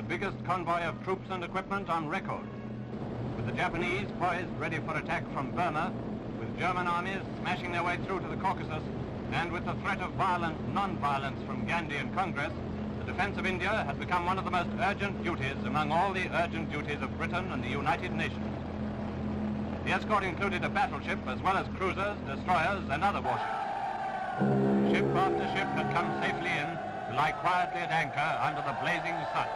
biggest convoy of troops and equipment on record. With the Japanese poised ready for attack from Burma, with German armies smashing their way through to the Caucasus, and with the threat of violent non-violence from Gandhi and Congress, the defense of India has become one of the most urgent duties among all the urgent duties of Britain and the United Nations. The escort included a battleship as well as cruisers, destroyers, and other warships. Ship after ship had come safely in to lie quietly at anchor under the blazing sun.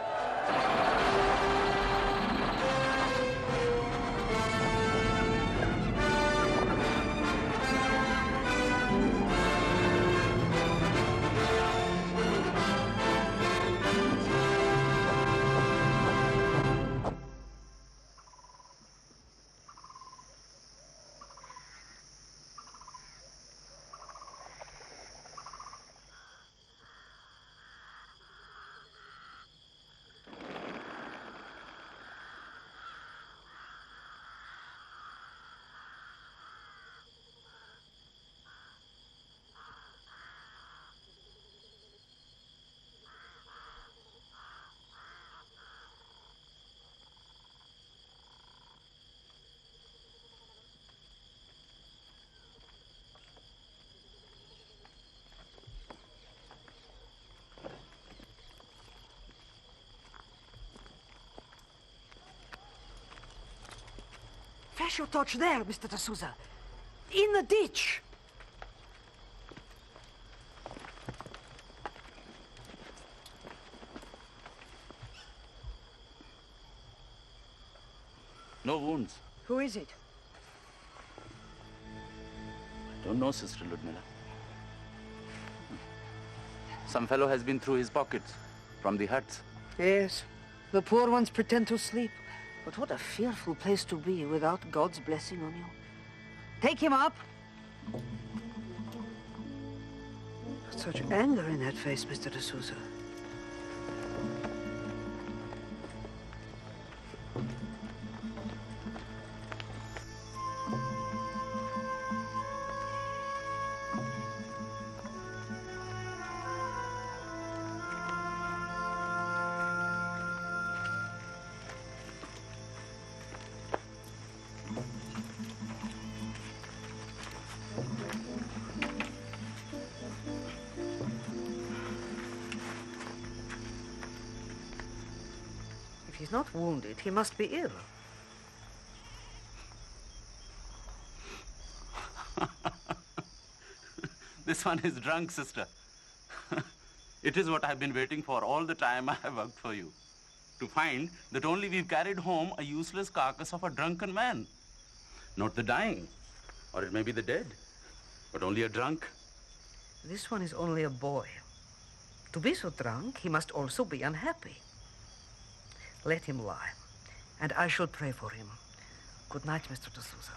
Flash your torch there, Mr. D'Souza. In the ditch. No wounds. Who is it? I don't know, Sister Ludmilla. Some fellow has been through his pockets from the huts. Yes. The poor ones pretend to sleep. But what a fearful place to be without God's blessing on you. Take him up. Such anger in that face, Mr. D'Souza. If he's not wounded, he must be ill. This one is drunk, sister. It is what I've been waiting for all the time I have worked for you. To find that only we've carried home a useless carcass of a drunken man. Not the dying, or it may be the dead, but only a drunk. This one is only a boy. To be so drunk, he must also be unhappy. Let him lie, and I shall pray for him. Good night, Mr. D'Souza.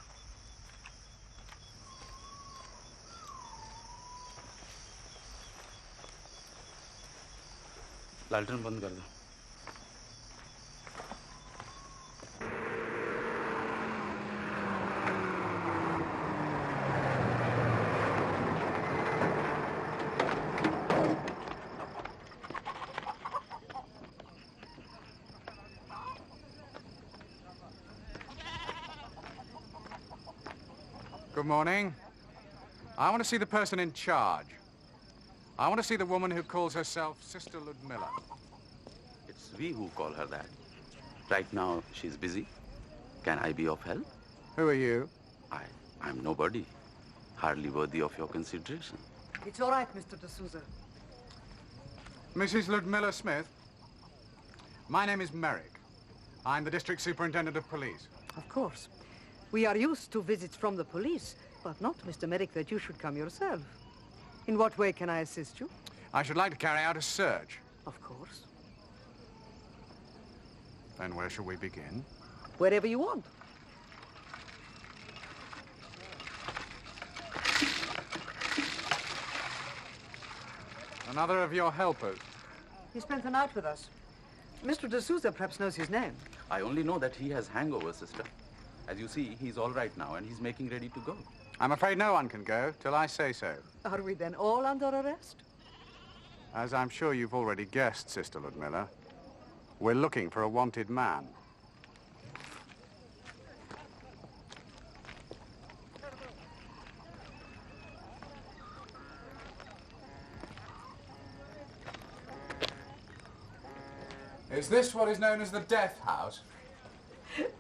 लालटेन बंद कर दो. Good morning. I want to see the person in charge. I want to see the woman who calls herself Sister Ludmilla. It's we who call her that. Right now, she's busy. Can I be of help? Who are you? I'm nobody. Hardly worthy of your consideration. It's all right, Mr. D'Souza. Mrs. Ludmilla Smith? My name is Merrick. I'm the District Superintendent of Police. Of course. We are used to visits from the police, but not, Mr. Merrick, that you should come yourself. In what way can I assist you? I should like to carry out a search. Of course. Then where shall we begin? Wherever you want. Another of your helpers. He spent the night with us. Mr. D'Souza perhaps knows his name. I only know that he has hangover, sister. As you see, he's all right now, and he's making ready to go. I'm afraid no one can go till I say so. Are we then all under arrest? As I'm sure you've already guessed, Sister Ludmilla, We're looking for a wanted man. Is this what is known as the Death House?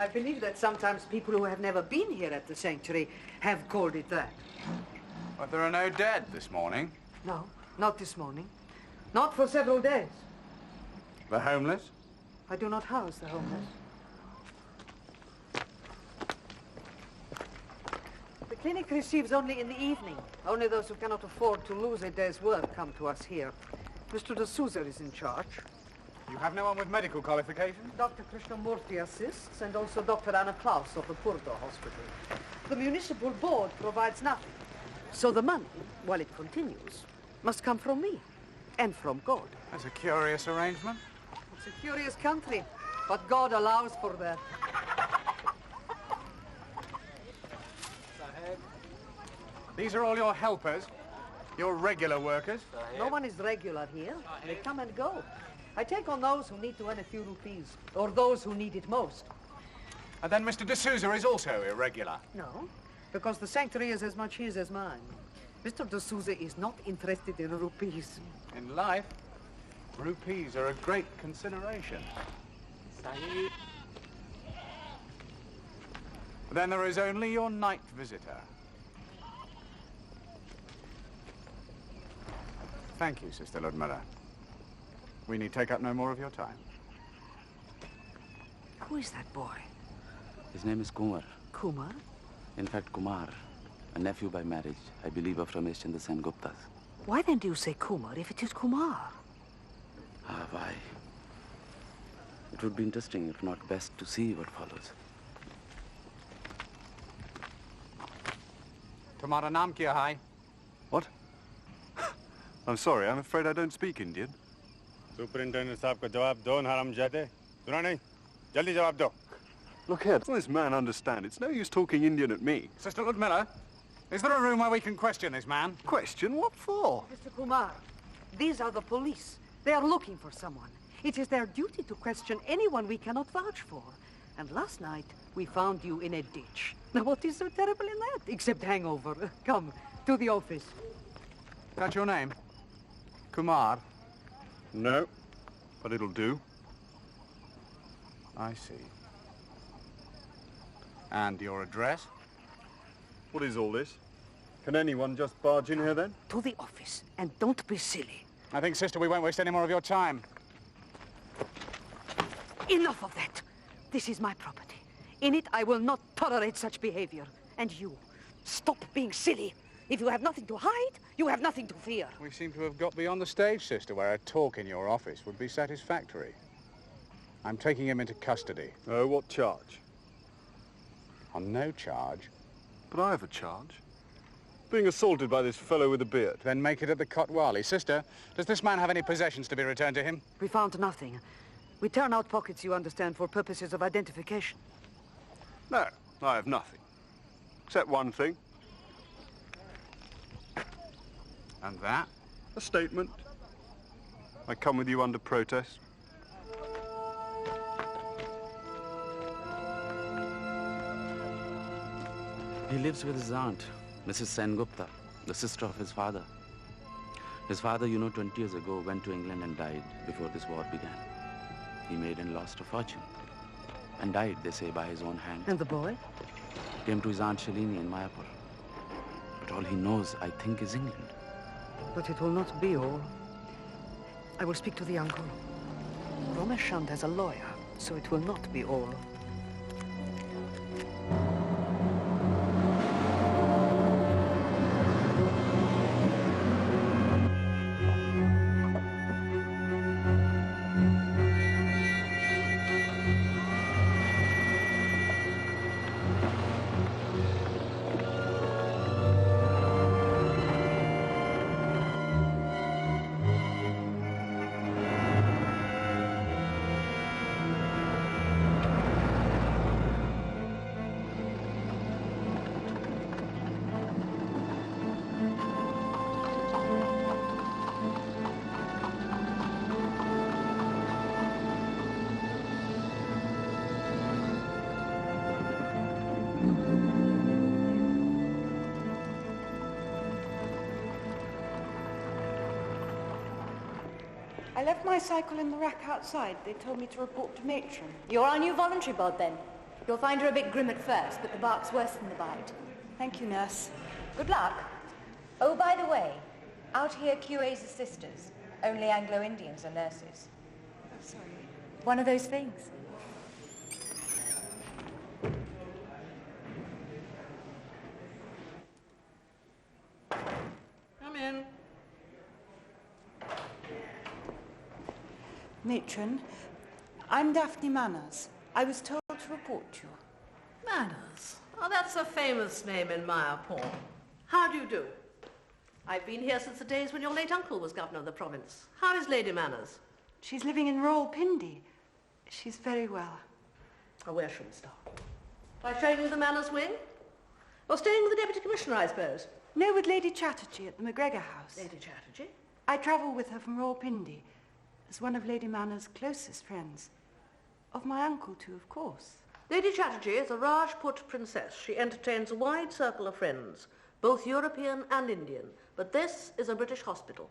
I believe that sometimes people who have never been here at the sanctuary have called it that. But there are no dead this morning. No, not this morning. Not for several days. The homeless? I do not house the homeless. The clinic receives only in the evening. Only those who cannot afford to lose a day's work come to us here. Mr. D'Souza is in charge. You have no one with medical qualifications? Dr. Krishnamurti assists, and also Dr. Anna Klaus of the Purdo Hospital. The municipal board provides nothing. So the money, while it continues, must come from me and from God. That's a curious arrangement. It's a curious country, but God allows for that. These are all your helpers? Your regular workers? No one is regular here. They come and go. I take on those who need to earn a few rupees, or those who need it most. And then Mr. D'Souza is also irregular? No, because the sanctuary is as much his as mine. Mr. D'Souza is not interested in rupees. In life, rupees are a great consideration. Then there is only your night visitor. Thank you, Sister Ludmilla. We need take up no more of your time. Who is that boy? His name is Kumar. Kumar? In fact, Kumar, a nephew by marriage, I believe, of Ramesh Chandra Sen Gupta's. Why then do you say Kumar if it is Kumar? Ah, why? It would be interesting, if not best, to see what follows. Tumhara naam kya hai? What? I'm sorry, I'm afraid I don't speak Indian. Superintendent साहब का जवाब दो हरामजादे सुना नहीं जल्दी जवाब दो Look here, doesn't this man understand? It's no use talking Indian at me. Sister Ludmilla, is there a room where we can question this man? Question? What for? Mr. Kumar, these are the police. They are looking for someone. It is their duty to question anyone we cannot vouch for. And last night, we found you in a ditch. Now, what is so terrible in that? Except hangover. Come, to the office. That's your name? Kumar? No, but it'll do. I see. And your address? What is all this? Can anyone just barge in here then? To the office. And don't be silly. I think, sister, we won't waste any more of your time. Enough of that. This is my property. In it, I will not tolerate such behavior. And you, stop being silly. If you have nothing to hide, you have nothing to fear. We seem to have got beyond the stage, sister, where a talk in your office would be satisfactory. I'm taking him into custody. Oh, what charge? On no charge. But I have a charge. Being assaulted by this fellow with a beard. Then make it at the Kotwali. Sister, does this man have any possessions to be returned to him? We found nothing. We turn out pockets, you understand, for purposes of identification. No, I have nothing. Except one thing. And that? A statement. I come with you under protest. He lives with his aunt, Mrs. Sengupta, the sister of his father. His father, 20 years ago, went to England and died before this war began. He made and lost a fortune. And died, they say, by his own hand. And the boy? Came to his aunt Shalini in Mayapur. But all he knows, I think, is England. But it will not be all. I will speak to the uncle. Ramesh Chand has a lawyer, so it will not be all. left my cycle in the rack outside. They told me to report to matron. You're our new voluntary bod, then. You'll find her a bit grim at first, but the bark's worse than the bite. Thank you, nurse. Good luck. Oh, by the way, out here QAs are sisters. Only Anglo-Indians are nurses. Oh, sorry. One of those things. Come in. Matron, I'm Daphne Manners. I was told to report to you. Manners. Oh, that's a famous name in Mayapur. How do you do? I've been here since the days when your late uncle was governor of the province. How is Lady Manners? She's living in Rawalpindi. She's very well. Oh, where shall we start? By showing you the Manners wing? Or staying with the Deputy Commissioner, I suppose? No, with Lady Chatterjee at the McGregor House. Lady Chatterjee? I travel with her from Rawalpindi as one of Lady Manners' closest friends. Of my uncle, too, of course. Lady Chatterjee is a Rajput princess. She entertains a wide circle of friends, both European and Indian. But this is a British hospital.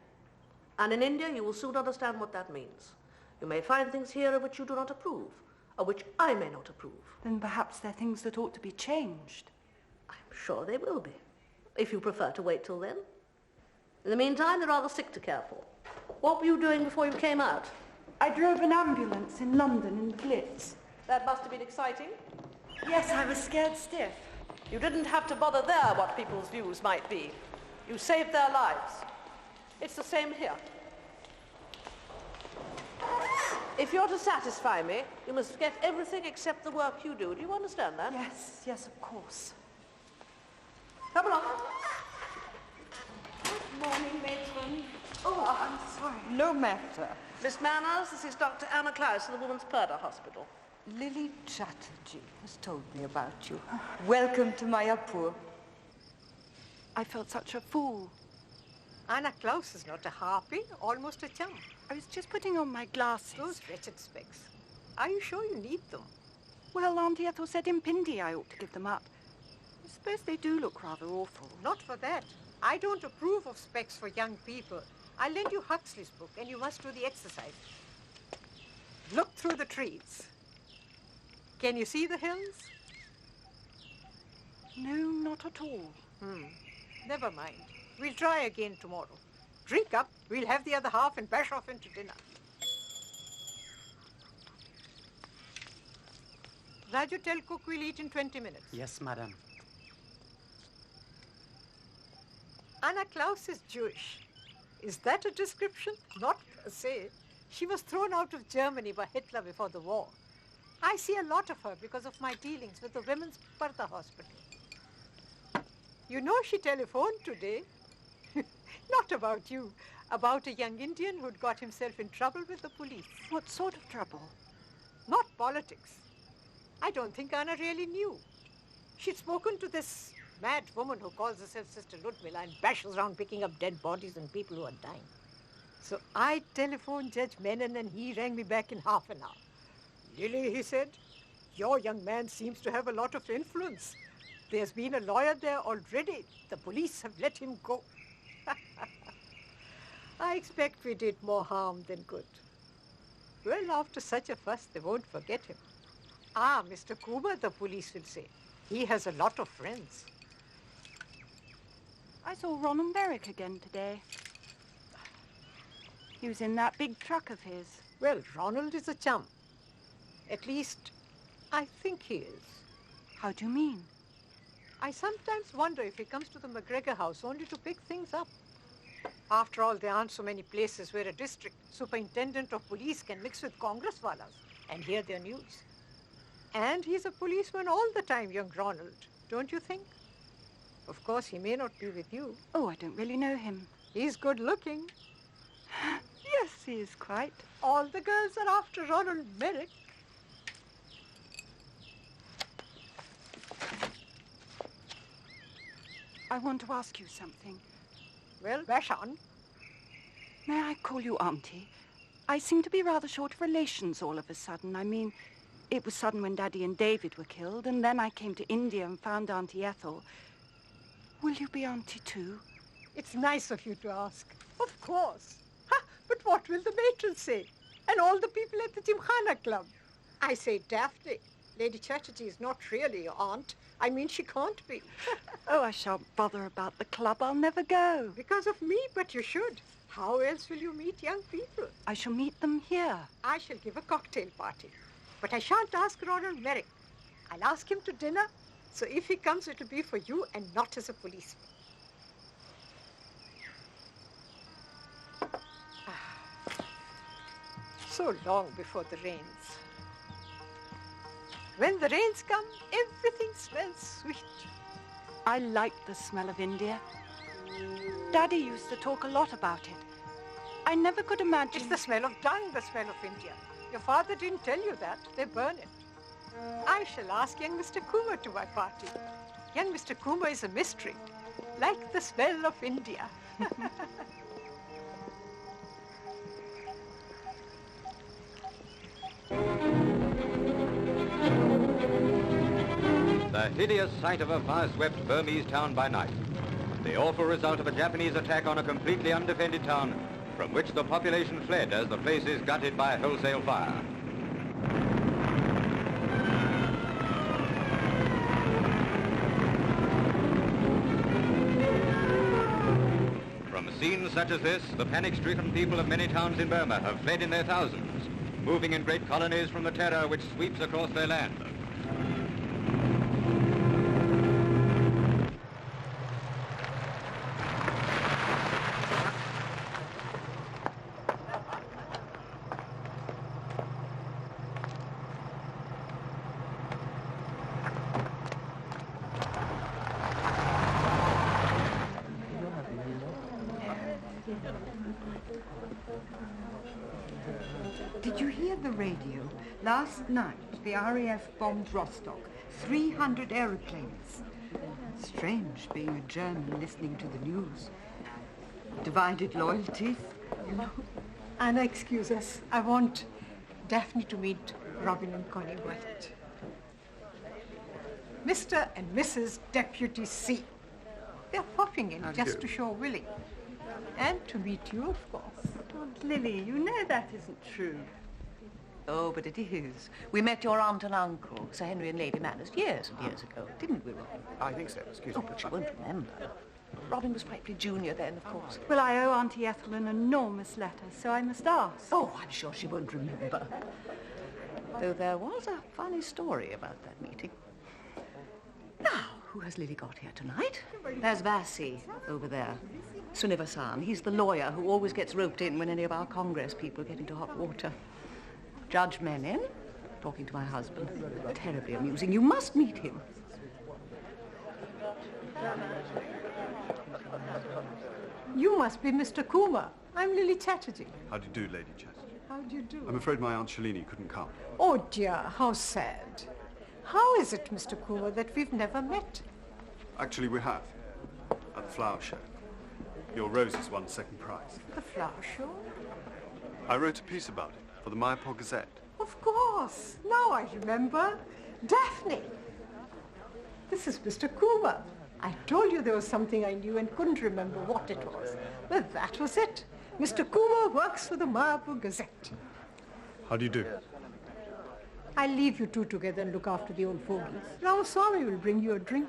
And in India, you will soon understand what that means. You may find things here of which you do not approve, or which I may not approve. Then perhaps they're things that ought to be changed. I'm sure they will be, if you prefer to wait till then. In the meantime, they're rather sick to care for. What were you doing before you came out? I drove an ambulance in London in the Blitz. That must have been exciting. Yes, I was scared stiff. You didn't have to bother there what people's views might be. You saved their lives. It's the same here. If you're to satisfy me, you must forget everything except the work you do. Do you understand that? Yes, yes, of course. Come along. Good morning, matron. Oh, I'm sorry. No matter. Miss Manners, this is Dr. Anna Klaus of the Women's Purdah Hospital. Lily Chatterjee has told me about you. Welcome to Mayapur. I felt such a fool. Anna Klaus is not a harpy, almost a chum. I was just putting on my glasses. Those wretched specs. Are you sure you need them? Well, Auntie Ethel said in Pindi I ought to give them up. I suppose they do look rather awful. Not for that. I don't approve of specs for young people. I'll lend you Huxley's book and you must do the exercise. Look through the trees. Can you see the hills? No, not at all. Never mind. We'll try again tomorrow. Drink up. We'll have the other half and bash off into dinner. Raju, tell cook we'll eat in 20 minutes. Yes, madam. Anna Klaus is Jewish. Is that a description? Not per se. She was thrown out of Germany by Hitler before the war. I see a lot of her because of my dealings with the Women's Purdah Hospital. You know she telephoned today. Not about you. About a young Indian who'd got himself in trouble with the police. What sort of trouble? Not politics. I don't think Anna really knew. She'd spoken to this mad woman who calls herself Sister Ludmilla and bashes around picking up dead bodies and people who are dying. So I telephoned Judge Menon and he rang me back in half an hour. Lily, he said, your young man seems to have a lot of influence. There's been a lawyer there already. The police have let him go. I expect we did more harm than good. Well, after such a fuss, they won't forget him. Ah, Mr. Cooper, the police will say. He has a lot of friends. I saw Ronald Merrick again today. He was in that big truck of his. Well, Ronald is a chum. At least, I think he is. How do you mean? I sometimes wonder if he comes to the McGregor house only to pick things up. After all, there aren't so many places where a district superintendent of police can mix with Congresswalas and hear their news. And he's a policeman all the time, young Ronald, don't you think? Of course, he may not be with you. Oh, I don't really know him. He's good looking. Yes, he is quite. All the girls are after Ronald Merrick. I want to ask you something. Well, bash on. May I call you Auntie? I seem to be rather short of relations all of a sudden. I mean, it was sudden when Daddy and David were killed, and then I came to India and found Auntie Ethel. Will you be Auntie too? It's nice of you to ask. Of course. Ha! But what will the matron say? And all the people at the Gymkhana Club? I say, Daphne, Lady Chatterjee is not really your aunt. I mean, she can't be. Oh, I shan't bother about the club. I'll never go. Because of me, but you should. How else will you meet young people? I shall meet them here. I shall give a cocktail party. But I shan't ask Ronald Merrick. I'll ask him to dinner. So if he comes, it'll be for you and not as a policeman. So long before the rains. When the rains come, everything smells sweet. I like the smell of India. Daddy used to talk a lot about it. I never could imagine... It's the smell of dung, the smell of India. Your father didn't tell you that. They burn it. I shall ask young Mr. Kumar to my party. Young Mr. Kumar is a mystery, like the smell of India. The hideous sight of a fire-swept Burmese town by night. The awful result of a Japanese attack on a completely undefended town from which the population fled as the place is gutted by wholesale fire. From scenes such as this, the panic-stricken people of many towns in Burma have fled in their thousands, moving in great colonies from the terror which sweeps across their land. Did you hear the radio? Last night, the RAF bombed Rostock. 300 aeroplanes. Strange being a German listening to the news. Divided loyalties, you know. Anna, excuse us. I want Daphne to meet Robin and Connie White. Mr. and Mrs. Deputy C. They're popping in just to show Willie. And to meet you, of course. Oh, Lily, you know that isn't true. Oh, but it is. We met your aunt and uncle, Sir Henry and Lady Manners, years and years ago, didn't we, Robin? I think so, excuse me. Oh, but you won't remember. Robin was Piperley Junior then, of course. Well, I owe Auntie Ethel an enormous letter, so I must ask. Oh, I'm sure she won't remember. Though there was a funny story about that meeting. Now, who has Lily got here tonight? There's Vasi over there. Sunivasan. He's the lawyer who always gets roped in when any of our Congress people get into hot water. Judge Menin, talking to my husband. Terribly amusing. You must meet him. You must be Mr. Kumar. I'm Lily Chatterjee. How do you do, Lady Chatterjee? How do you do? I'm afraid my Aunt Shalini couldn't come. Oh, dear, how sad. How is it, Mr. Kumar, that we've never met? Actually, we have. At the flower show. Your roses won second prize. The flower show? I wrote a piece about it for the Mayapur Gazette. Of course. Now I remember. Daphne. This is Mr. Kumar. I told you there was something I knew and couldn't remember what it was. Well, that was it. Mr. Kumar works for the Mayapur Gazette. How do you do? I'll leave you two together and look after the old fogies. Ramaswamy will bring you a drink.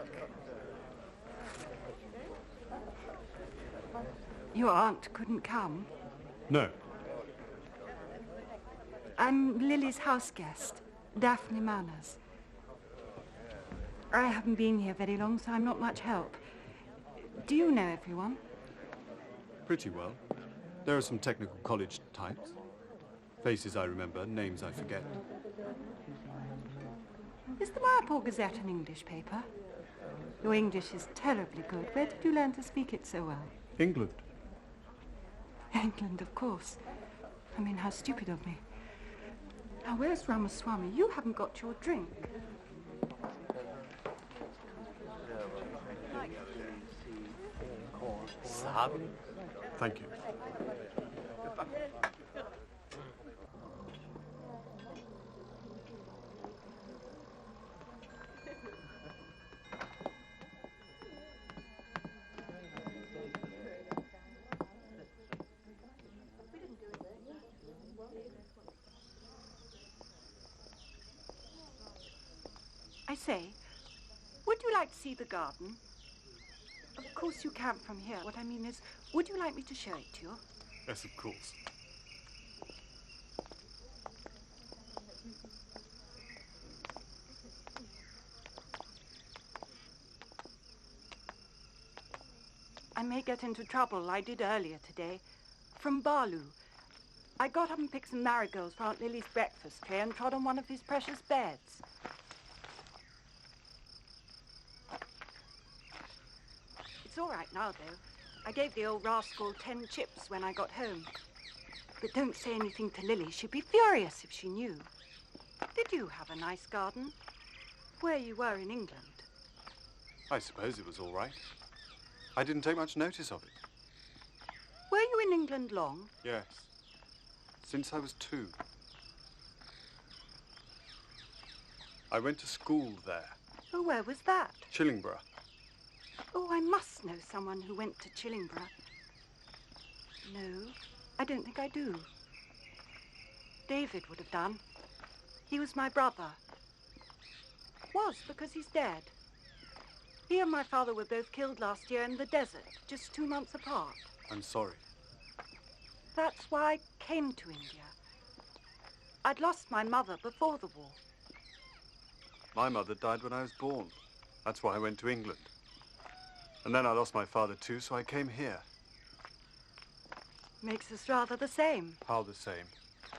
Your aunt couldn't come. No. I'm Lily's house guest, Daphne Manners. I haven't been here very long, so I'm not much help. Do you know everyone? Pretty well. There are some technical college types. Faces I remember, names I forget. Is the Mayapur Gazette an English paper? Your English is terribly good. Where did you learn to speak it so well? England. England, of course. I mean, how stupid of me. Now, where's Ramaswamy? You haven't got your drink. Sahab. Thank you. say, would you like to see the garden? Of course you can't from here. What I mean is, would you like me to show it to you? Yes, of course. I may get into trouble. I did earlier today. From Barloo. I got up and picked some marigolds for Aunt Lily's breakfast tray and trod on one of his precious beds. It's all right now, though. I gave the old rascal 10 chips when I got home. But don't say anything to Lily. She'd be furious if she knew. Did you have a nice garden? Where you were in England? I suppose it was all right. I didn't take much notice of it. Were you in England long? Yes. Since I was 2. I went to school there. Oh, where was that? Chillingborough. Oh, I must know someone who went to Chillingborough. No, I don't think I do. David would have done. He was my brother. Was, because he's dead. He and my father were both killed last year in the desert, just 2 months apart. I'm sorry. That's why I came to India. I'd lost my mother before the war. My mother died when I was born. That's why I went to England. And then I lost my father too, so I came here. Makes us rather the same. How the same?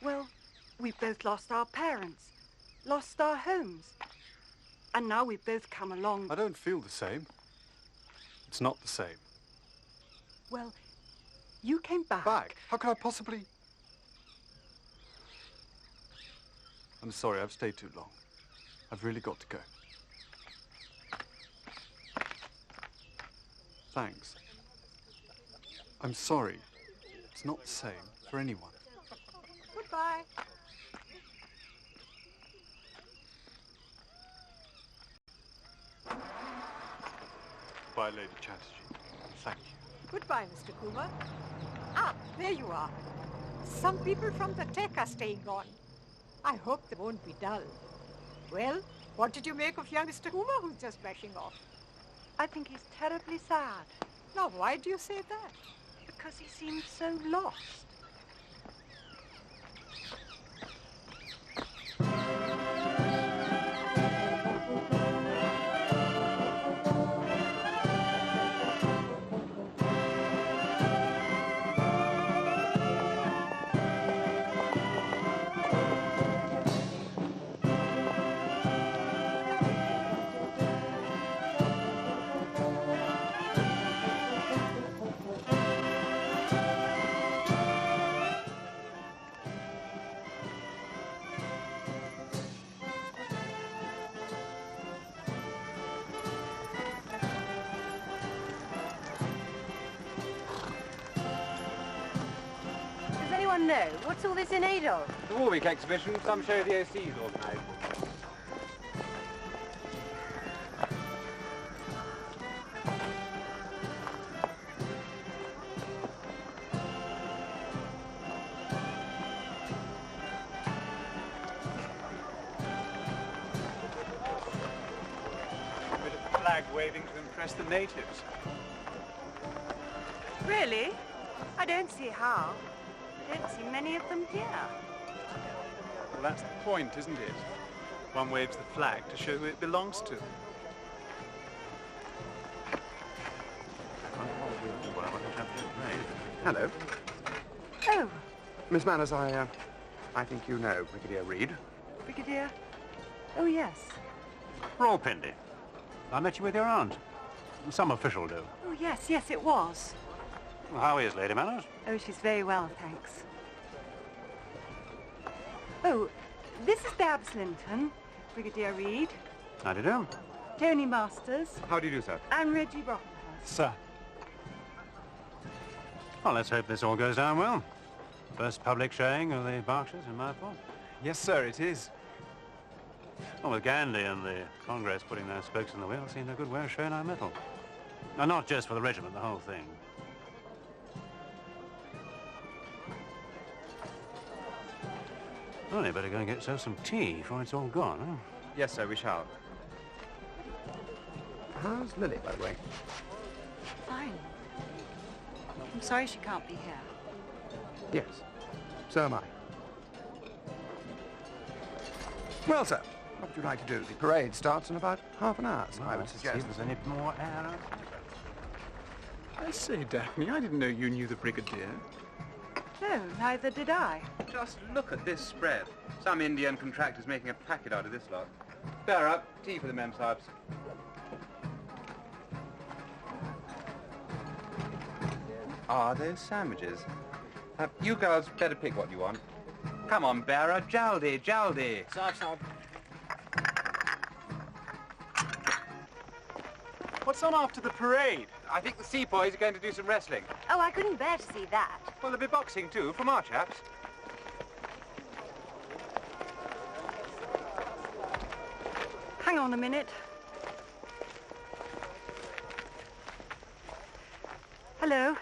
Well, we've both lost our parents, lost our homes. And now we've both come along. I don't feel the same. It's not the same. Well, you came back. Back? How could I possibly... I'm sorry, I've stayed too long. I've really got to go. Thanks. I'm sorry. It's not the same for anyone. Goodbye. Bye, Lady Chatterjee. Thank you. Goodbye, Mr. Kumar. Ah, there you are. Some people from the tech are staying on. I hope they won't be dull. Well, what did you make of young Mr. Kumar who's just bashing off? I think he's terribly sad. Now, why do you say that? Because he seems so lost. No. What's all this in aid of? The Warwick exhibition, some show the OC's organised. A bit of flag waving to impress the natives. Really? I don't see how. I don't see many of them here. Well, that's the point, isn't it? One waves the flag to show who it belongs to. Hello. Oh. Miss Manners, I think you know Brigadier Reed. Brigadier? Oh, yes. Rawpindy. I met you with your aunt. Some official do. Oh, yes, yes, it was. Well, how is Lady Manners? Oh, she's very well, thanks. Oh, this is Babs Linton, Brigadier Reed. How do you do? Tony Masters. How do you do, sir? And Reggie Brockenhurst. Sir. Well, let's hope this all goes down well. First public showing of the Berkshires in my fault. Yes, sir, it is. Well, with Gandhi and the Congress putting their spokes in the wheel, it seems a good way of showing our mettle. Now, not just for the regiment, the whole thing. Well, you better go and get yourself some tea before it's all gone, huh? Yes, sir, we shall. How's Lily, by the way? Fine. I'm sorry she can't be here. Yes, so am I. Well, sir, what would you like to do? The parade starts in about half an hour, so I would suggest... there's any more air. I say, Daphne, I didn't know you knew the Brigadier. No, neither did I. Just look at this spread. Some Indian contractor's making a packet out of this lot. Bear up. Tea for the Memsahibs. Are those sandwiches? You girls better pick what you want. Come on, Bearer. Jaldi, jaldi. Sahib. What's on after the parade? I think the sepoys are going to do some wrestling. Oh, I couldn't bear to see that. Well, there'll be boxing too, from our chaps. Hang on a minute. Hello.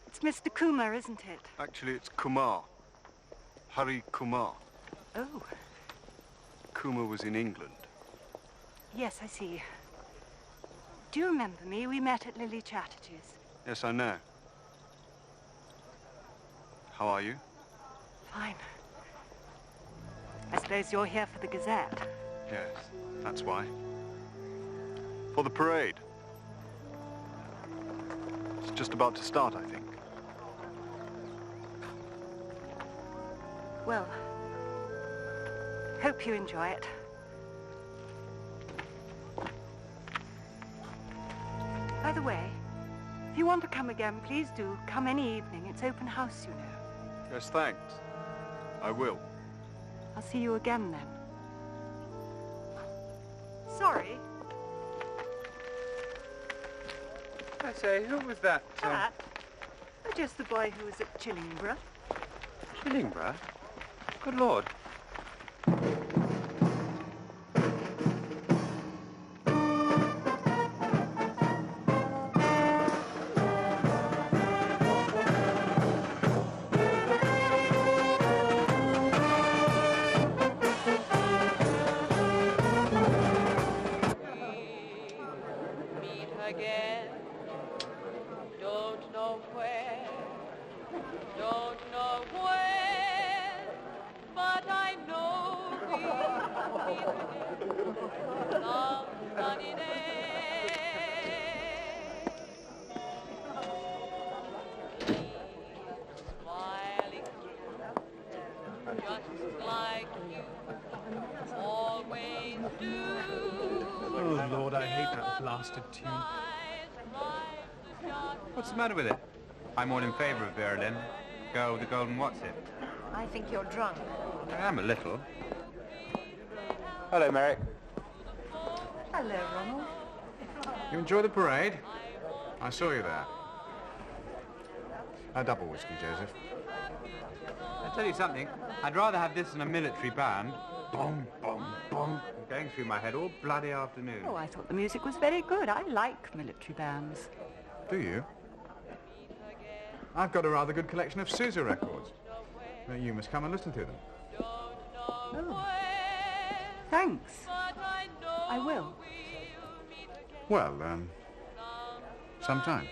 It's Mr. Kumar, isn't it? Actually, it's Kumar. Hari Kumar. Oh. Kumar was in England. Yes, I see. Do you remember me? We met at Lily Chatterjee. Yes, I know. How are you? Fine. I suppose you're here for the Gazette. Yes, that's why. For the parade. It's just about to start, I think. Well, hope you enjoy it. By the way, if you want to come again, please do. Come any evening. It's open house, you know. Yes, thanks. I will. I'll see you again then. Sorry. I say, who was that? Pat. Oh, just the boy who was at Chillingborough. Chillingborough? Good Lord. Oh, Lord, I hate that blasted tune. What's the matter with it? I'm all in favour of Berlin. Girl with the golden what's-it. I think you're drunk. I am a little. Hello, Merrick. Hello, Ronald. You enjoy the parade? I saw you there. A double whiskey, Joseph. I'll tell you something. I'd rather have this than a military band. Boom, boom, boom. Going through my head all bloody afternoon. Oh, I thought the music was very good. I like military bands. Do you? I've got a rather good collection of Sousa records. You must come and listen to them. Oh. Thanks. I will. Well, sometime.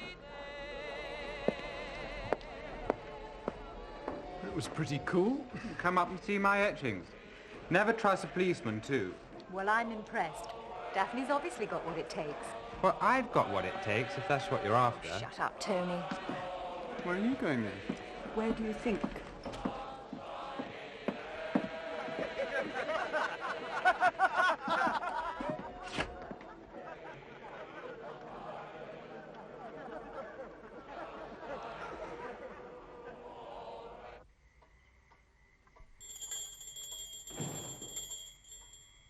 It was pretty cool. Come up and see my etchings. Never trust a policeman, too. Well, I'm impressed. Daphne's obviously got what it takes. Well, I've got what it takes, if that's what you're after. Shut up, Tony. Where are you going then? Where do you think?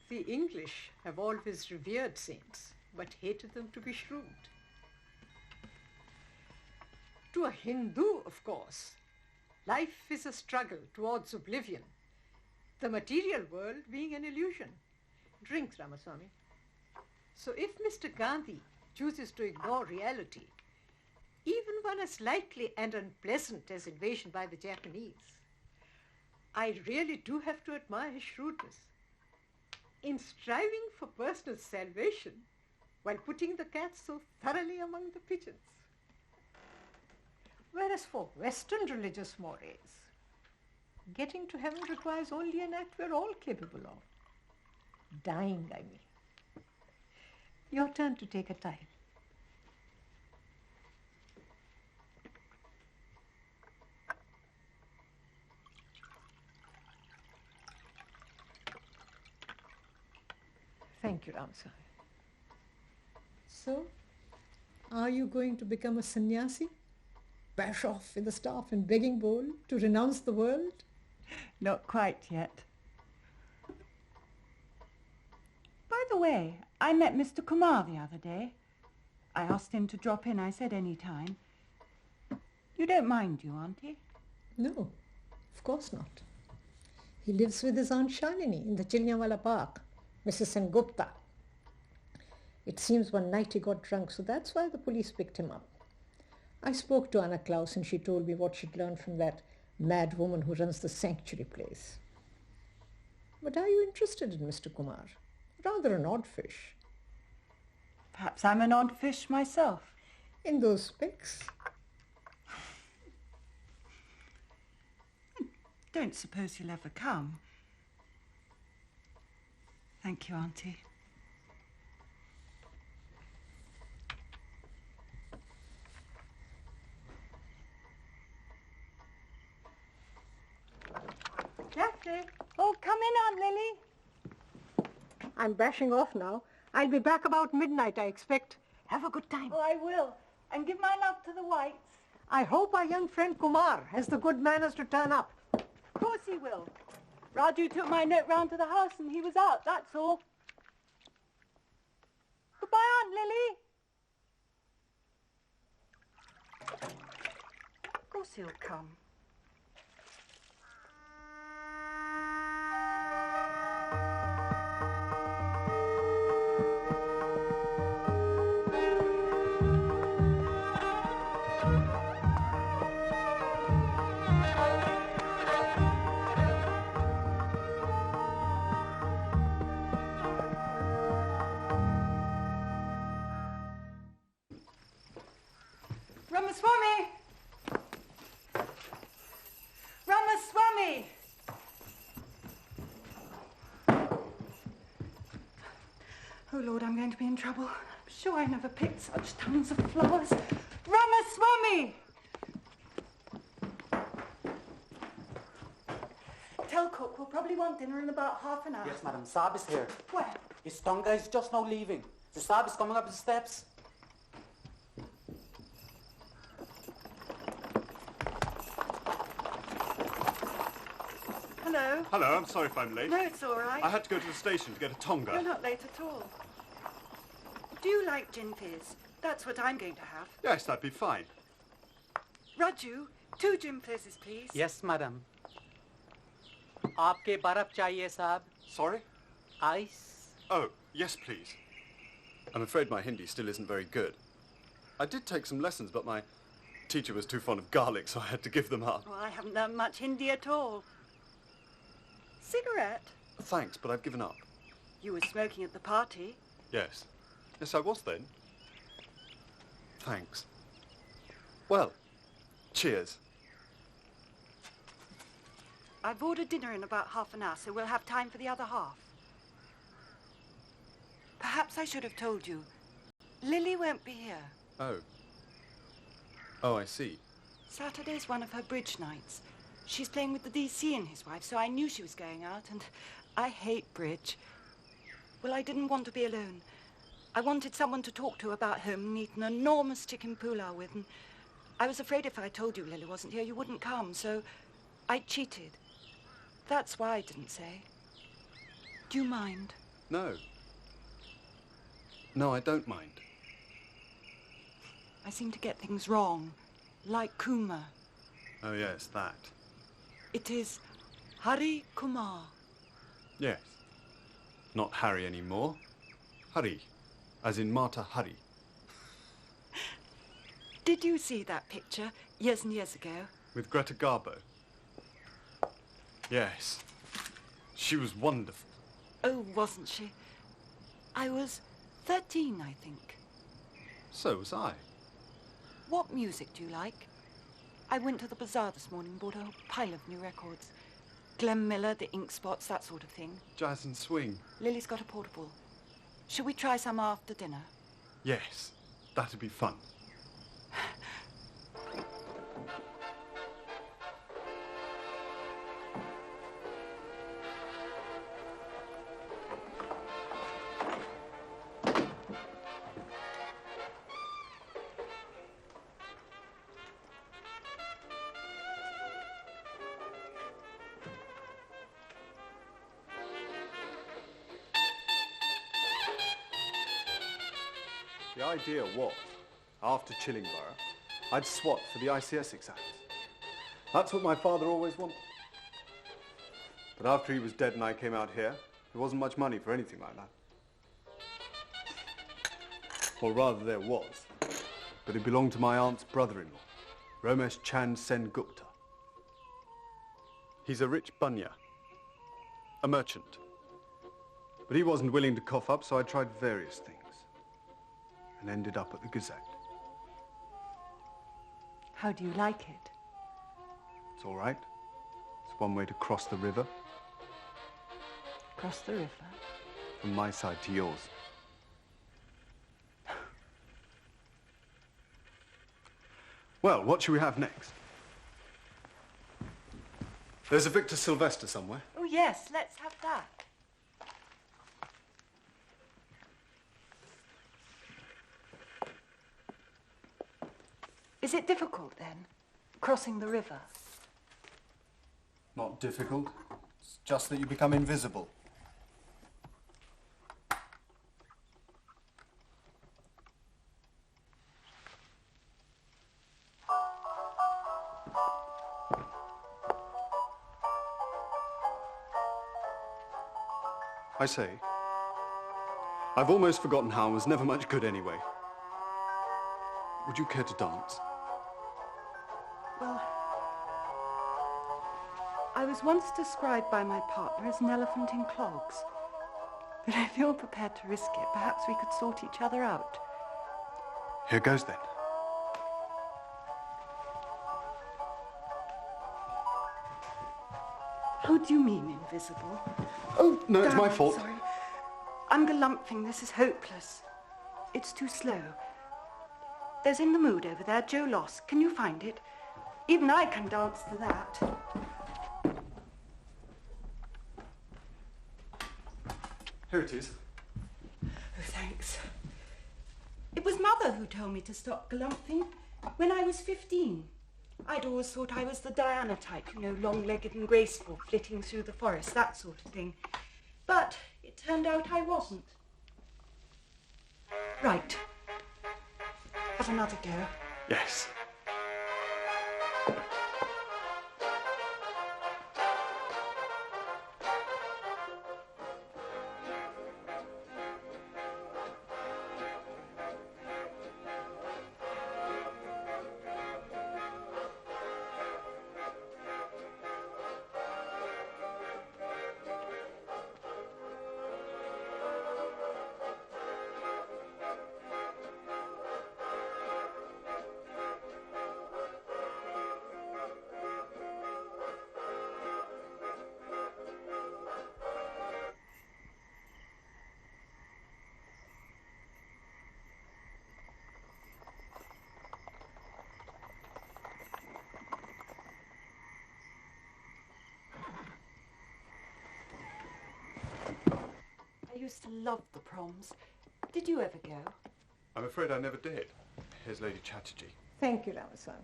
The English have always revered saints, but hated them to be shrewd. To a Hindu, of course, life is a struggle towards oblivion, the material world being an illusion. Drink, Ramaswamy. So if Mr. Gandhi chooses to ignore reality, even one as likely and unpleasant as invasion by the Japanese, I really do have to admire his shrewdness. In striving for personal salvation, while putting the cat so thoroughly among the pigeons. Whereas for Western religious mores, getting to heaven requires only an act we're all capable of. Dying, I mean. Your turn to take a time. Thank you, Ramsay. So, are you going to become a sannyasi? Bash off with the staff and begging bowl to renounce the world? Not quite yet. By the way, I met Mr. Kumar the other day. I asked him to drop in. I said any time. You don't mind, do you, Auntie? No, of course not. He lives with his Aunt Shalini in the Chilniawala Park, Mrs. Sengupta. It seems one night he got drunk, so that's why the police picked him up. I spoke to Anna Klaus and she told me what she'd learned from that mad woman who runs the sanctuary place. But are you interested in Mr. Kumar? Rather an odd fish. Perhaps I'm an odd fish myself. In those pics? Don't suppose he'll ever come. Thank you, Auntie. Daphne! Oh, come in, Aunt Lily. I'm bashing off now. I'll be back about midnight, I expect. Have a good time. Oh, I will. And give my love to the Whites. I hope our young friend Kumar has the good manners to turn up. Of course he will. Raju took my note round to the house and he was out, that's all. Goodbye, Aunt Lily. Of course he'll come. Ramaswamy! Ramaswamy! Oh, Lord, I'm going to be in trouble. I'm sure I never picked such tons of flowers. Ramaswamy! Tell cook we'll probably want dinner in about half an hour. Yes, madam. Saab is here. Where? His tonga is just now leaving. The Saab is coming up the steps. Hello. Hello, I'm sorry if I'm late. No, it's all right. I had to go to the station to get a tonga. You're not late at all. Do you like gin fizz? That's what I'm going to have. Yes, that'd be fine. Raju, 2 gin fizzes, please. Yes, madam. आपके बर्फ चाहिए साहब? Sorry? Ice? Oh, yes, please. I'm afraid my Hindi still isn't very good. I did take some lessons, but my teacher was too fond of garlic, so I had to give them up. Well, I haven't learned much Hindi at all. Cigarette? Thanks, but I've given up. You were smoking at the party. Yes. Yes, I was then. Thanks. Well, cheers. I've ordered dinner in about half an hour, so we'll have time for the other half. Perhaps I should have told you. Lily won't be here. Oh. Oh, I see. Saturday's one of her bridge nights. She's playing with the DC and his wife, so I knew she was going out, and I hate bridge. Well, I didn't want to be alone. I wanted someone to talk to about home and eat an enormous chicken pulao with, and I was afraid if I told you Lily wasn't here, you wouldn't come, so I cheated. That's why I didn't say. Do you mind? No. No, I don't mind. I seem to get things wrong, like Kumar. Oh, yes, that. It is Hari Kumar. Yes. Not Harry anymore. Hari, as in Mata Hari. Did you see that picture years and years ago? With Greta Garbo. Yes. She was wonderful. Oh, wasn't she? I was 13, I think. So was I. What music do you like? I went to the bazaar this morning and bought a whole pile of new records. Glenn Miller, the Ink Spots, that sort of thing. Jazz and swing. Lily's got a portable. Shall we try some after dinner? Yes, that'd be fun. The idea was, after Chillingborough, I'd swat for the ICS exams. That's what my father always wanted. But after he was dead and I came out here, there wasn't much money for anything like that. Or rather, there was. But it belonged to my aunt's brother-in-law, Romesh Chand Sen Gupta. He's a rich bunya, a merchant. But he wasn't willing to cough up, so I tried various things. And ended up at the Gazette. How do you like it? It's all right. It's one way to cross the river. Cross the river? From my side to yours. Well, what shall we have next? There's a Victor Sylvester somewhere. Oh, yes, let's have that. Is it difficult, then, crossing the river? Not difficult. It's just that you become invisible. I say, I've almost forgotten how and was never much good anyway. Would you care to dance? Well, I was once described by my partner as an elephant in clogs. But if you're prepared to risk it, perhaps we could sort each other out. Here goes then. How do you mean invisible? Oh, no, it's Damn, my fault. Sorry. I'm galumphing. This is hopeless. It's too slow. There's In the Mood over there, Joe Loss. Can you find it? Even I can dance to that. Here it is. Oh, thanks. It was Mother who told me to stop galumphing when I was 15. I'd always thought I was the Diana type, you know, long-legged and graceful, flitting through the forest, that sort of thing. But it turned out I wasn't. Right. Have another go. Yes. I used to love the proms. Did you ever go? I'm afraid I never did. Here's Lady Chatterjee. Thank you, Ramaswamy.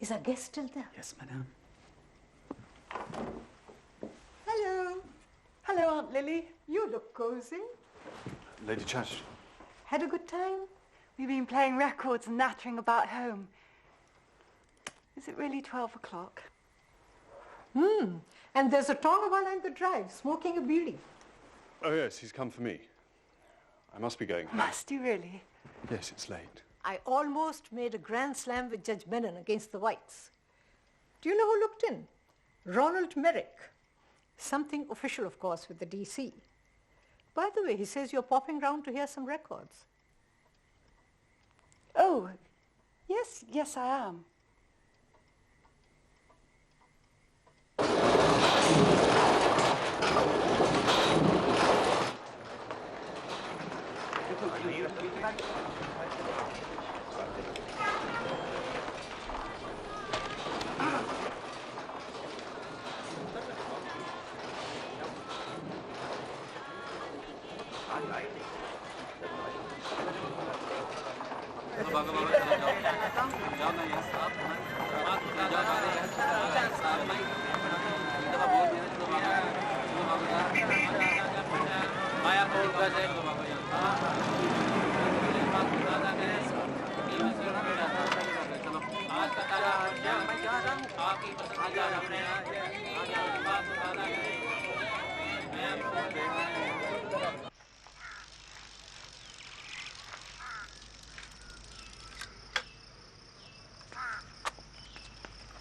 Is our guest still there? Yes, madame. Hello. Hello, Aunt Lily. You look cozy. Lady Chatterjee. Had a good time? We've been playing records and nattering about home. Is it really 12 o'clock? And there's a Tonga along the drive, smoking a beedi. Oh, yes, he's come for me. I must be going. Must you really? Yes, it's late. I almost made a grand slam with Judge Menon against the Whites. Do you know who looked in? Ronald Merrick. Something official, of course, with the DC. By the way, he says you're popping round to hear some records. Oh, yes, I am.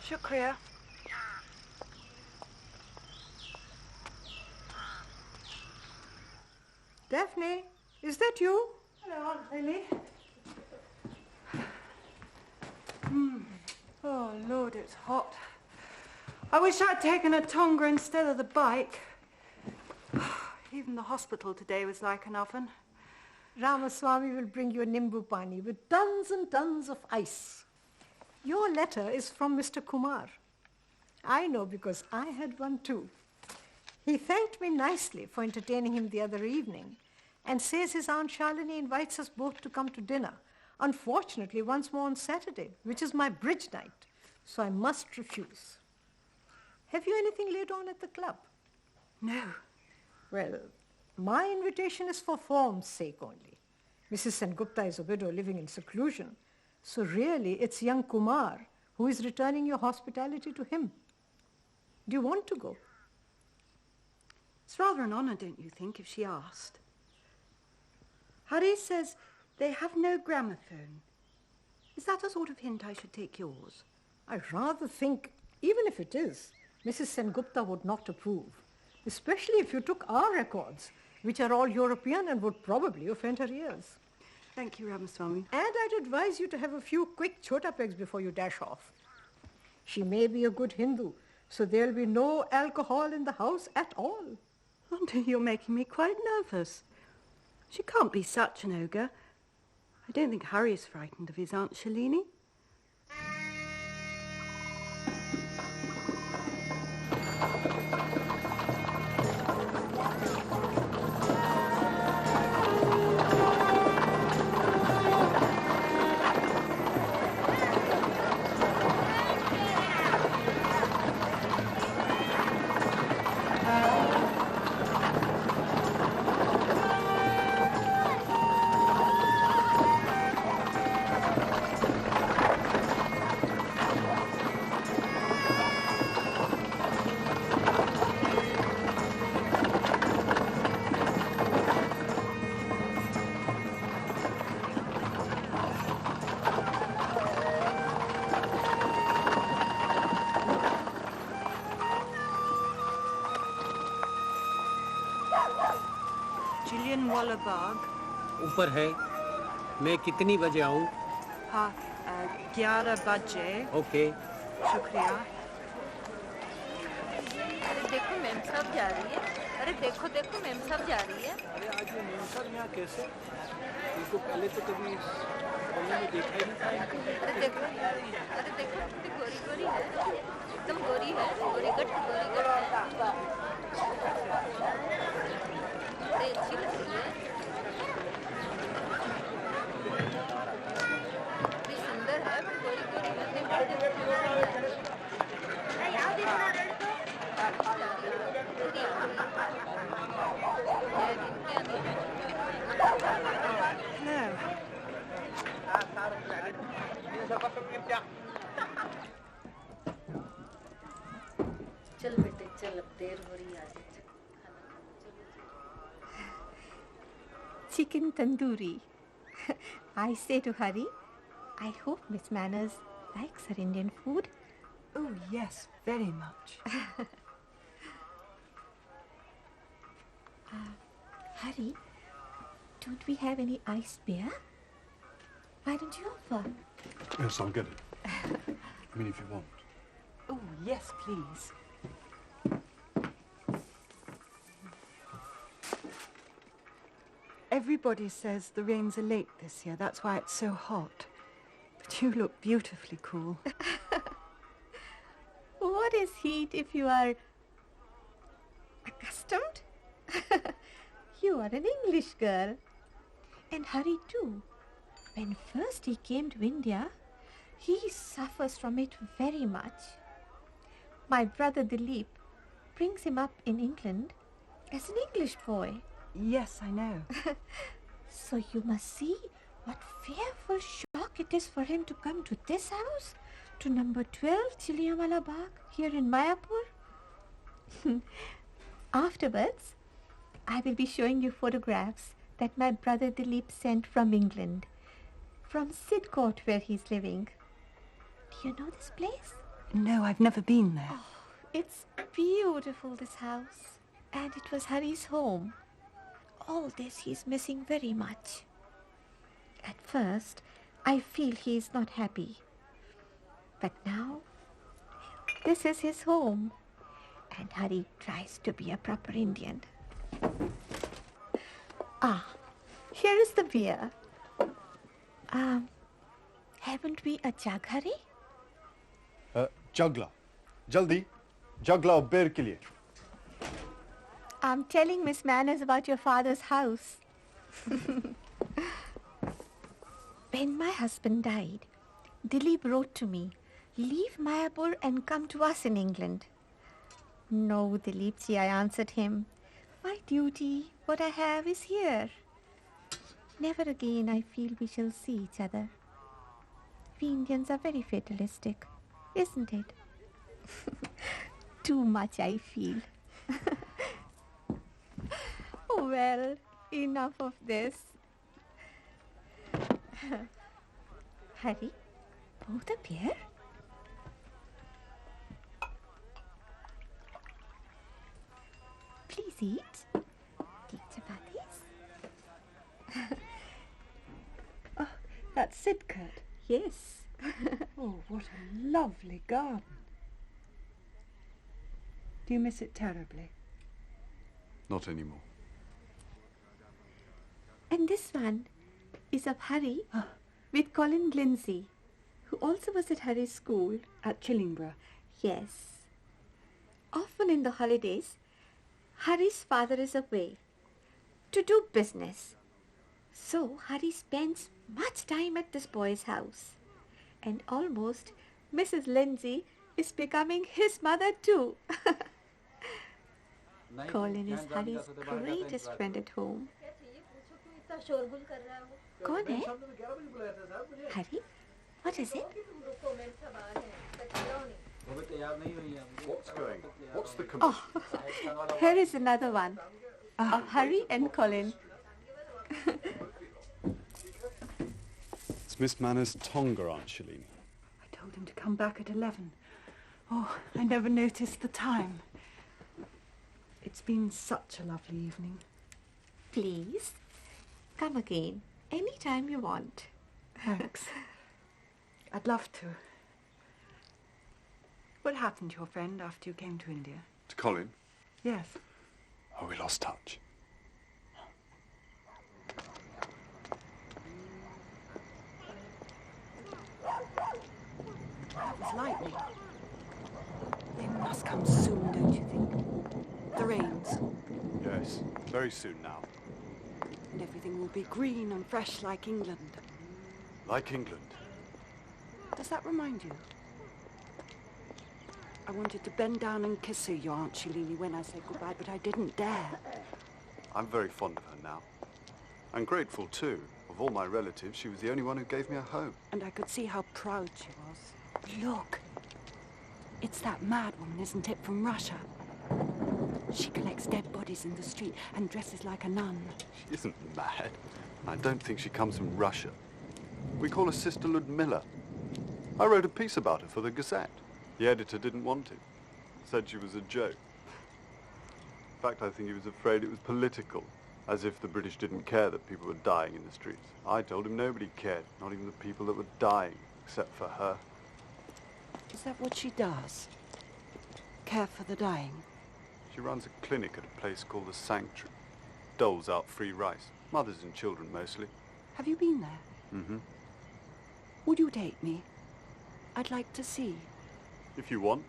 Shukriya. Daphne, is that you? Hello, Aunt Lily. Oh, Lord, it's hot. I wish I'd taken a Tonga instead of the bike. Even the hospital today was like an oven. Ramaswamy will bring you a Nimbu Pani with tons and tons of ice. Your letter is from Mr. Kumar. I know because I had one too. He thanked me nicely for entertaining him the other evening and says his Aunt Shalini invites us both to come to dinner. Unfortunately, once more on Saturday, which is my bridge night, so I must refuse. Have you anything laid on at the club? No. Well, my invitation is for form's sake only. Mrs. Sengupta is a widow living in seclusion, so really it's young Kumar who is returning your hospitality to him. Do you want to go? It's rather an honor, don't you think, if she asked? Hari says they have no gramophone. Is that a sort of hint I should take yours? I rather think, even if it is, Mrs. Sengupta would not approve, especially if you took our records, which are all European and would probably offend her ears. Thank you, Ramaswamy. And I'd advise you to have a few quick chota pegs before you dash off. She may be a good Hindu, so there'll be no alcohol in the house at all. Auntie, you're making me quite nervous. She can't be such an ogre. I don't think Harry is frightened of his Aunt Shalini. Jallianwala Bagh. ऊपर है मैं कितनी बजे आऊँ? हाँ 11 बजे. Okay. शुक्रिया. अरे देखो मैम साहब जा रही है. अरे देखो देखो मैम साहब जा रही है. अरे आज ये मैम साहब यहाँ कैसे? इनको पहले तो कभी बंगले में देखा ही नहीं था. अरे देखो कितनी गोरी गोरी है. एकदम गोरी है. गोरी गट है. बड़ी अच्छी लग रही है. बड़ी सुंदर है. गोरी गोरी है. चल बेटे चल अब देर हो रही है. Chicken tandoori. I say to Hari, I hope Miss Manners likes her Indian food. Oh, yes, very much. Harry, don't we have any iced beer? Why don't you offer? Yes, I'll get it. I mean, if you want. Oh, yes, please. Everybody says the rains are late this year. That's why it's so hot. But you look beautifully cool. What is heat if you are accustomed? You are an English girl. And Harry too. When first he came to India, he suffers from it very much. My brother Dilip brings him up in England as an English boy. Yes, I know. So you must see what fearful shock it is for him to come to this house, to number 12 Chiliamala Bagh, here in Mayapur. Afterwards, I will be showing you photographs that my brother Dilip sent from England, from Sidcourt, where he's living. Do you know this place? No, I've never been there. Oh, it's beautiful, this house. And it was Harry's home. All this he's missing very much. At first, I feel he is not happy. But now, this is his home. And Harry tries to be a proper Indian. Ah, here is the beer. Haven't we a jug, Harry? Jugla. Jaldi. Jugla aur beer ke liye. I'm telling Miss Manners about your father's house. When my husband died, Dilip wrote to me, leave Mayapur and come to us in England. No, Dilipji, I answered him. My duty, what I have is here. Never again I feel we shall see each other. We Indians are very fatalistic, isn't it? Too much, I feel. Well, enough of this. Harry, pour the beer. Please eat. Eat chapatis. Oh, that's Sidcourt. Yes. Oh, what a lovely garden. Do you miss it terribly? Not anymore. And this one is of Harry with Colin Lindsay, who also was at Harry's school. At Chillingborough? Yes. Often in the holidays, Harry's father is away to do business. So Harry spends much time at this boy's house. And almost Mrs. Lindsay is becoming his mother too. Colin is Harry's greatest friend at home. कौन है? Harry, what is it? What's going on? What's the Oh, here is another one of Harry and Colin. It's Miss Manners' Tonga, Aunt Shalini. I told him to come back at 11. Oh, I never noticed the time. It's been such a lovely evening. Please, come again, anytime you want. Thanks. I'd love to. What happened to your friend after you came to India? To Colin? Yes. Oh, we lost touch. That was lightning. They must come soon, don't you think? The rains. Yes, very soon now. And everything will be green and fresh like England. Like England. Does that remind you? I wanted to bend down and kiss her, your Aunt Shalini, when I said goodbye, but I didn't dare. I'm very fond of her now. I'm grateful, too. Of all my relatives, she was the only one who gave me a home. And I could see how proud she was. Look. It's that mad woman, isn't it, from Russia? She collects dead bodies in the street and dresses like a nun. She isn't mad. I don't think she comes from Russia. We call her Sister Ludmilla. I wrote a piece about her for the Gazette. The editor didn't want it. Said she was a joke. In fact, I think he was afraid it was political. As if the British didn't care that people were dying in the streets. I told him nobody cared, not even the people that were dying, except for her. Is that what she does? Care for the dying? She runs a clinic at a place called the Sanctuary. Doles out free rice. Mothers and children, mostly. Have you been there? Mm-hmm. Would you date me? I'd like to see. If you want.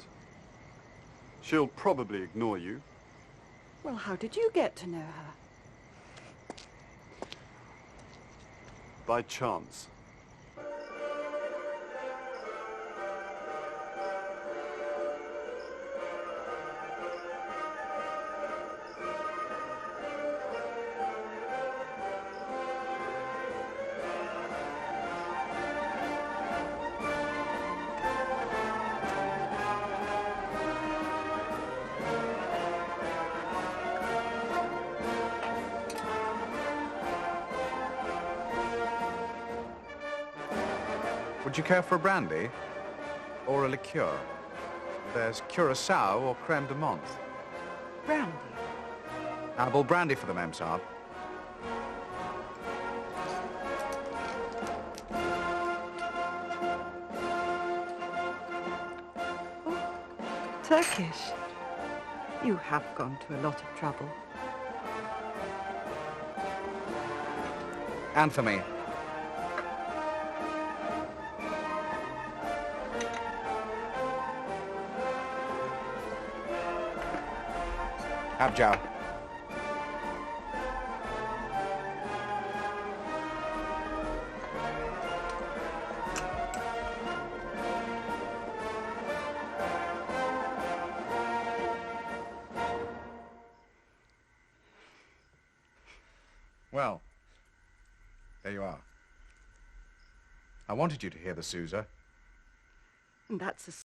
She'll probably ignore you. Well, how did you get to know her? By chance. Would you care for a brandy? Or a liqueur? There's Curacao or Creme de Menthe. Brandy. Well, brandy for the Mem Saab. Turkish. You have gone to a lot of trouble. And for me. Abjau. Well, there you are. I wanted you to hear the Sousa. And that's a